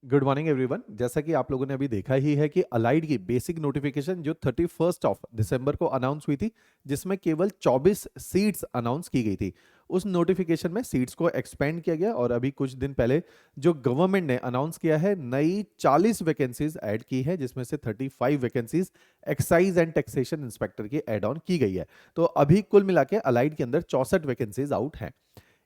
Good morning everyone. जैसा कि आप लोगों ने अभी देखा ही है कि अलाइड की बेसिक नोटिफिकेशन जो 31 ऑफ दिसंबर को अनाउंस हुई थी, जिसमें केवल 24 सीट्स अनाउंस की गई थी। उस नोटिफिकेशन में सीट्स को एक्सपेंड किया गया और अभी कुछ दिन पहले जो गवर्नमेंट ने अनाउंस किया है, नई 40 वैकेंसीज ऐड की है, जिसमें से 35 vacancies excise and taxation inspector की ऐड ऑन की गई है। तो अभी कुल मिला के अलाइड के अंदर 64 वैकेंसीज आउट हैं।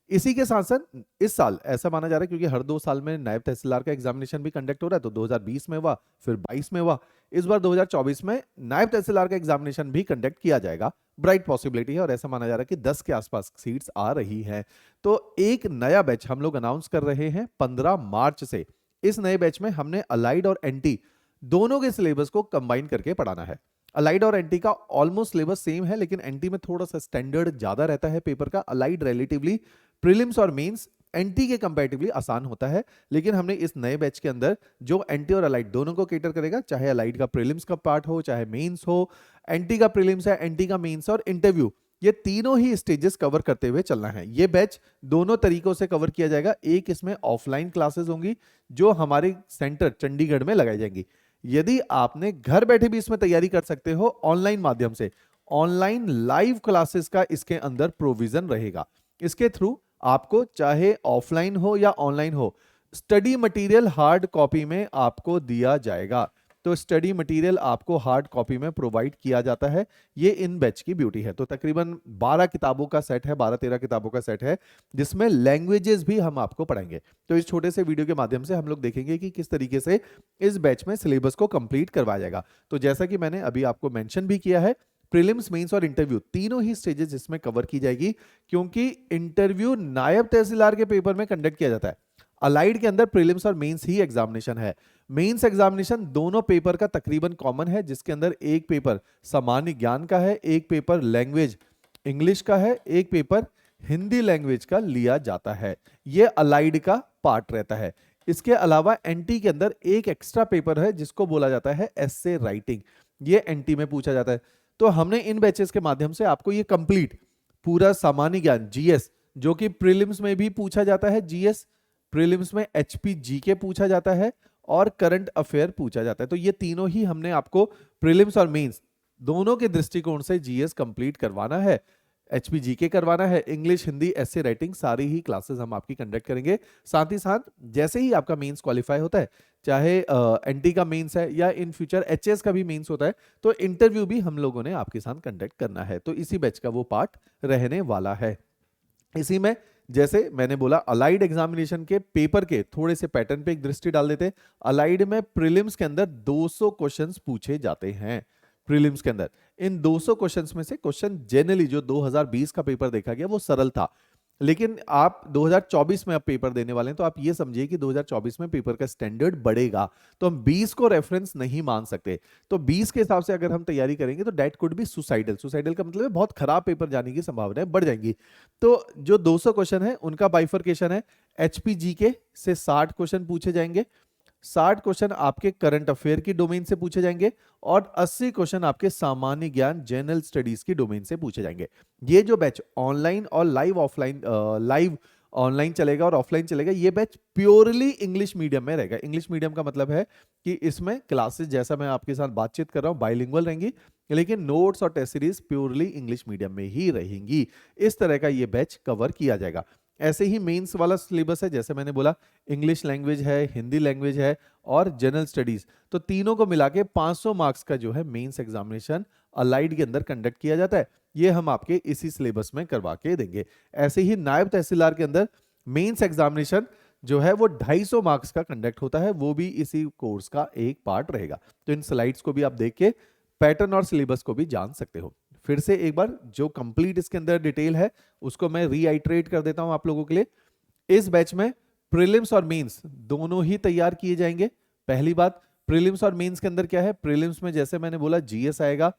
इसी के साथ साथ इस साल ऐसा माना जा रहा है, क्योंकि हर 2 साल में नायब तहसीलदार का एग्जामिनेशन भी कंडक्ट हो रहा है, तो 2020 में हुआ, फिर 22 में हुआ, इस बार 2024 में नायब तहसीलदार का एग्जामिनेशन भी कंडक्ट किया जाएगा। ब्राइट पॉसिबिलिटी है और ऐसा माना जा रहा है कि 10 के आसपास सीट्स आ रही हैं। तो एक नया बैच हम लोग अनाउंस कर रहे हैं 15 मार्च से। इस नए बैच में हमने अलाइड और एनटी दोनों के सिलेबस को कंबाइन करके पढ़ाना है। अलाइड और एनटी का ऑलमोस्ट सिलेबस सेम है, लेकिन एनटी में थोड़ा सा स्टैंडर्ड ज्यादा रहता है पेपर का। अलाइड रिलेटिवली प्रीलिम्स और मेंस एनटी के कंपैरेटिवली आसान होता है। लेकिन हमने इस नए बैच के अंदर जो एनटी और अलाइड दोनों को केटर करेगा, चाहे अलाइड का प्रीलिम्स का पार्ट हो, चाहे मेंस हो, एनटी का प्रीलिम्स है, एनटी का मेंस और इंटरव्यू, ये तीनों ही स्टेजेस कवर करते हुए चलना है। ये बैच दोनों तरीकों से कवर किया जाएगा। एक इसमें ऑफलाइन क्लासेस होंगी जो हमारे सेंटर चंडीगढ़ में लगाई जाएंगी। यदि आपने घर बैठे भी इसमें तैयारी कर सकते हो ऑनलाइन माध्यम से, ऑनलाइन लाइव क्लासेस का इसके अंदर प्रोविजन रहेगा। इसके थ्रू आपको चाहे ऑफलाइन हो या ऑनलाइन हो, स्टडी मटेरियल हार्ड कॉपी में आपको दिया जाएगा। तो स्टडी मटेरियल आपको हार्ड कॉपी में प्रोवाइड किया जाता है। ये इन बैच की ब्यूटी है। तो तकरीबन 12 किताबों का सेट है, 12-13 किताबों का सेट है, जिसमें लैंग्वेजेस भी हम आपको पढ़ाएंगे। तो इस छोटे से वीडियो के माध्यम से हम लोग देखेंगे कि किस तरीके से इस बैच में सिलेबस को कंप्लीट करवाया जाएगा। तो जैसा कि मैंने अभी आपको मेंशन भी किया है, प्रीलिम्स, मेंस और इंटरव्यू तीनों ही स्टेजेस इसमें कवर की जाएगी, क्योंकि इंटरव्यू नायब तहसीलदार के पेपर में कंडक्ट किया जाता है। अलाइड के अंदर प्रीलिम्स और मेंस ही एग्जामिनेशन है। मेंस एग्जामिनेशन दोनों पेपर का तकरीबन कॉमन है, जिसके अंदर एक पेपर सामान्य ज्ञान का है, एक पेपर लैंग्वेज इंग्लिश का है, एक पेपर हिंदी लैंग्वेज का लिया जाता है। यह अलाइड का पार्ट रहता है। इसके अलावा एनटी के अंदर एक एक्स्ट्रा पेपर है जिसको बोला जाता है एस्से राइटिंग। ये एनटी में पूछा जाता है। तो हमने इन बैचेस के माध्यम से आपको ये कंप्लीट पूरा सामान्य ज्ञान जीएस, जो कि प्रीलिम्स में भी पूछा जाता है, जीएस प्रीलिम्स में एचपी जीके पूछा जाता है और करंट अफेयर पूछा जाता है। तो ये तीनों ही हमने आपको प्रीलिम्स और मेंस दोनों के दृष्टिकोण से जीएस कंप्लीट करवाना है, एचपी जीके करवाना है, इंग्लिश हिंदी एस्से राइटिंग सारी ही क्लासेस हम आपकी कंडक्ट करेंगे। साथ ही साथ जैसे ही आपका मेंस क्वालिफाई होता है, चाहे एनटी का मेंस है या इन फ्यूचर एचएस का भी मेंस होता है, तो इंटरव्यू भी हम लोगों ने आपके साथ कंडक्ट करना है। तो इसी बैच का वो पार्ट रहने वाला है। इसी में जैसे मैंने बोला, अलाइड एग्जामिनेशन के पेपर के थोड़े से पैटर्न पे एक दृष्टि डाल देते हैं। अलाइड में प्रीलिम्स के अंदर 200 क्वेश्चंस पूछे जाते हैं। प्रीलिम्स के अंदर इन 200 क्वेश्चंस में से क्वेश्चन जनरली जो 2020 का पेपर देखा गया वो सरल था, लेकिन आप 2024 में अब पेपर देने वाले हैं, तो आप ये समझिए कि 2024 में पेपर का स्टैंडर्ड बढ़ेगा। तो हम 20 को रेफरेंस नहीं मान सकते। तो 20 के हिसाब से अगर हम तैयारी करेंगे तो that could be suicidal. Suicidal का मतलब है बहुत खराब पेपर जाने की संभावनाएं बढ़ जाएंगी। तो जो 200 क्वेश्चन है उनका बाइफरकेशन है। एचपीजीके से 60 क्वेश्चन पूछे जाएंगे, 60 क्वेश्चन आपके करंट अफेयर की डोमेन से पूछे जाएंगे और 80 क्वेश्चन आपके सामान्य ज्ञान जनरल स्टडीज की डोमेन से पूछे जाएंगे। ये जो बैच ऑनलाइन और लाइव ऑफलाइन, लाइव ऑनलाइन चलेगा और ऑफलाइन चलेगा, ये बैच प्योरली इंग्लिश मीडियम में रहेगा। इंग्लिश मीडियम का मतलब है कि इसमें क्लासेस, जैसा मैं आपके साथ बातचीत कर रहा हूं, बाइलिंगुअल रहेंगी, लेकिन नोट्स और test series purely English medium में ही रहेंगी। इस तरह का ये बैच कवर किया जाएगा। ऐसे ही मेंस वाला सिलेबस है, जैसे मैंने बोला, इंग्लिश लैंग्वेज है, हिंदी लैंग्वेज है और जनरल स्टडीज। तो तीनों को मिला के 500 मार्क्स का जो है मेंस एग्जामिनेशन अलाइड के अंदर कंडक्ट किया जाता है। ये हम आपके इसी सिलेबस में करवा के देंगे। ऐसे ही नायब तहसीलदार के अंदर मेंस एग्जामिनेशन जो है वो 250 मार्क्स का कंडक्ट होता है, वो भी इसी कोर्स का एक पार्ट रहेगा। तो इन स्लाइड्स को भी आप देख के पैटर्न और सिलेबस को भी जान सकते हो। फिर से एक बार जो कंप्लीट इसके अंदर डिटेल है उसको मैं रीआइट्रेट कर देता हूं आप लोगों के लिए। इस बैच में प्रीलिम्स और मेंस दोनों ही तैयार किए जाएंगे। पहली बात, प्रीलिम्स और मेंस के अंदर क्या है, प्रीलिम्स में जैसे मैंने बोला जीएस आएगा,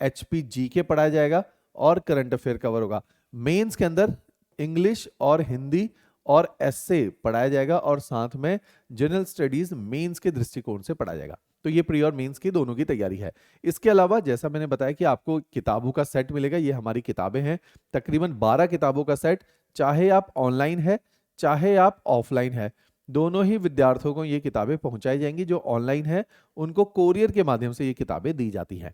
एचपी जीके पढ़ाया जाएगा और करंट अफेयर कवर होगा। मेंस के अंदर इंग्लिश और हिंदी और एस्से पढ़ाया जाएगा और साथ में जनरल स्टडीज मेंस के दृष्टिकोण से पढ़ाया जाएगा। तो ये प्री और मेंस की दोनों की तैयारी है। इसके अलावा जैसा मैंने बताया कि आपको किताबों का सेट मिलेगा। ये हमारी किताबें हैं, तकरीबन 12 किताबों का सेट, चाहे आप ऑनलाइन है चाहे आप ऑफलाइन है। दोनों ही विद्यार्थियों को ये किताबें पहुंचाई जाएंगी। जो ऑनलाइन है उनको कोरियर के माध्यम से ये किताबें दी जाती हैं।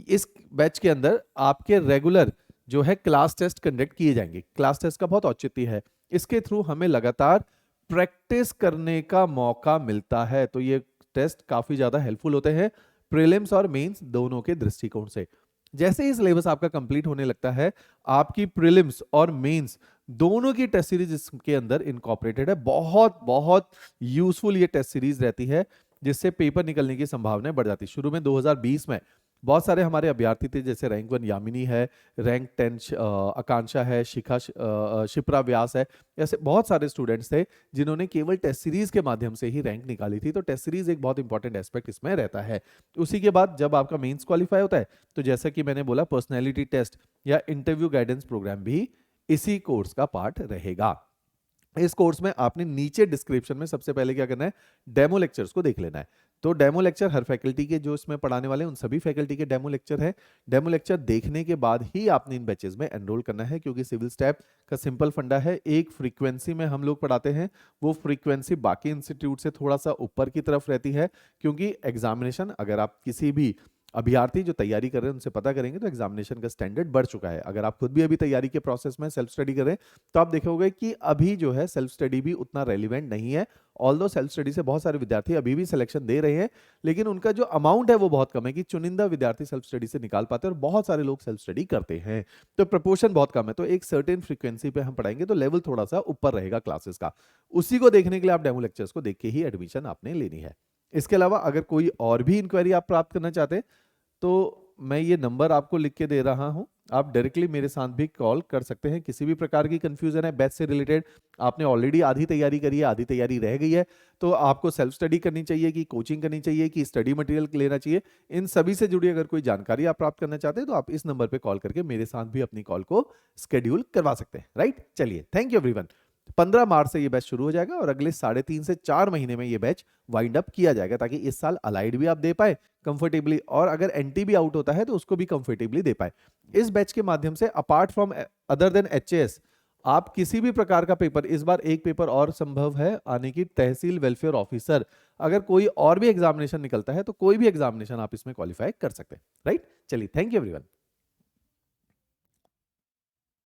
इस बैच के अंदर आपके रेगुलर जो है क्लास टेस्ट कंडक्ट किए जाएंगे। क्लास टेस्ट का बहुत औचित्य है, इसके थ्रू हमें लगातार प्रैक्टिस करने का मौका मिलता है। तो ये टेस्ट काफी ज्यादा हेल्पफुल होते हैं प्रीलिम्स और मेंस दोनों के दृष्टिकोण से। जैसे ही सिलेबस आपका कंप्लीट होने लगता है, आपकी प्रीलिम्स और मेंस दोनों की टेस्ट सीरीज इसके अंदर इनकॉर्पोरेटेड है। बहुत बहुत यूजफुल ये टेस्ट सीरीज रहती है, जिससे पेपर निकलने की संभावनाएं बढ़ जाती है। शुरू में 2020 में बहुत सारे हमारे अभ्यर्थी थे, जैसे रैंक 1 यामिनी है, रैंक 10 आकांक्षा है, शिप्रा व्यास है। ऐसे बहुत सारे स्टूडेंट्स थे जिन्होंने केवल टेस्ट सीरीज के माध्यम से ही रैंक निकाली थी। तो टेस्ट सीरीज एक बहुत इंपॉर्टेंट एस्पेक्ट इसमें रहता है। उसी के बाद जब आपका मेंस क्वालिफाई होता है, तो जैसा कि मैंने बोला, पर्सनैलिटी टेस्ट या इंटरव्यू गाइडेंस प्रोग्राम भी इसी कोर्स का पार्ट रहेगा। इस कोर्स में आपने नीचे डिस्क्रिप्शन में सबसे पहले क्या करना है, डेमो लेक्चर्स को देख लेना है। तो डेमो लेक्चर हर फैकल्टी के जो इसमें पढ़ाने वाले हैं उन सभी फैकल्टी के डेमो लेक्चर है। डेमो लेक्चर देखने के बाद ही आपने इन बैचेस में एनरोल करना है, क्योंकि सिविल स्टैप का सिंपल फंडा है, एक फ्रीक्वेंसी में हम लोग पढ़ाते हैं। वो फ्रीक्वेंसी बाकी इंस्टीट्यूट से थोड़ा सा ऊपर की तरफ रहती है, क्योंकि एग्जामिनेशन, अगर आप किसी भी अभ्यर्थी जो तैयारी कर रहे हैं उनसे पता करेंगे तो एग्जामिनेशन का स्टैंडर्ड बढ़ चुका है। अगर आप खुद भी अभी तैयारी के प्रोसेस में सेल्फ स्टडी कर रहे हैं, तो आप देखोगे कि अभी जो है सेल्फ स्टडी भी उतना रेलिवेंट नहीं है। ऑल्दो सेल्फ स्टडी से बहुत सारे विद्यार्थी अभी भी सिलेक्शन दे रहे हैं, लेकिन उनका जो अमाउंट है वो बहुत कम है, कि चुनिंदा विद्यार्थी सेल्फ स्टडी से निकाल पाते हैं और बहुत सारे लोग सेल्फ स्टडी करते हैं। तो प्रपोर्शन बहुत कम है। तो एक सर्टेन फ्रीक्वेंसी पे हम पढ़ाएंगे तो लेवल थोड़ा सा ऊपर रहेगा क्लासेस का। उसी को देखने के लिए आप डेमो लेक्चर्स को देख के ही एडमिशन आपने लेनी है। इसके अलावा अगर कोई और भी इंक्वायरी आप प्राप्त करना चाहते हैं, तो मैं ये नंबर आपको लिख के दे रहा हूं, आप डायरेक्टली मेरे साथ भी कॉल कर सकते हैं। किसी भी प्रकार की कंफ्यूजन है बैच से रिलेटेड, आपने ऑलरेडी आधी तैयारी करी है, आधी तैयारी रह गई है, तो आपको सेल्फ स्टडी करनी चाहिए कि कोचिंग करनी चाहिए कि स्टडी मटेरियल लेना चाहिए, इन सभी से जुड़ी अगर कोई जानकारी आप प्राप्त करना चाहते हैं, तो आप इस नंबर पे कॉल करके मेरे साथ भी अपनी कॉल को स्केड्यूल करवा सकते हैं। राइट, चलिए, थैंक यू एवरीवन। 15 मार्च से ये बैच शुरू हो जाएगा और अगले 3.5 से 4 महीने में ये बैच वाइंड अप किया जाएगा, ताकि इस साल अलाइड भी आप दे पाए कंफर्टेबली, और अगर एनटी भी आउट होता है तो उसको भी कंफर्टेबली दे पाए। इस बैच के माध्यम से apart from other than HAS, आप किसी भी प्रकार का पेपर, इस बार एक पेपर और संभव है आने की, तहसील वेलफेयर ऑफिसर, अगर कोई और भी एग्जामिनेशन निकलता है तो कोई भी एग्जामिनेशन आप इसमें क्वालिफाई कर सकते हैं। राइट, चलिए, थैंक यू एवरीवन।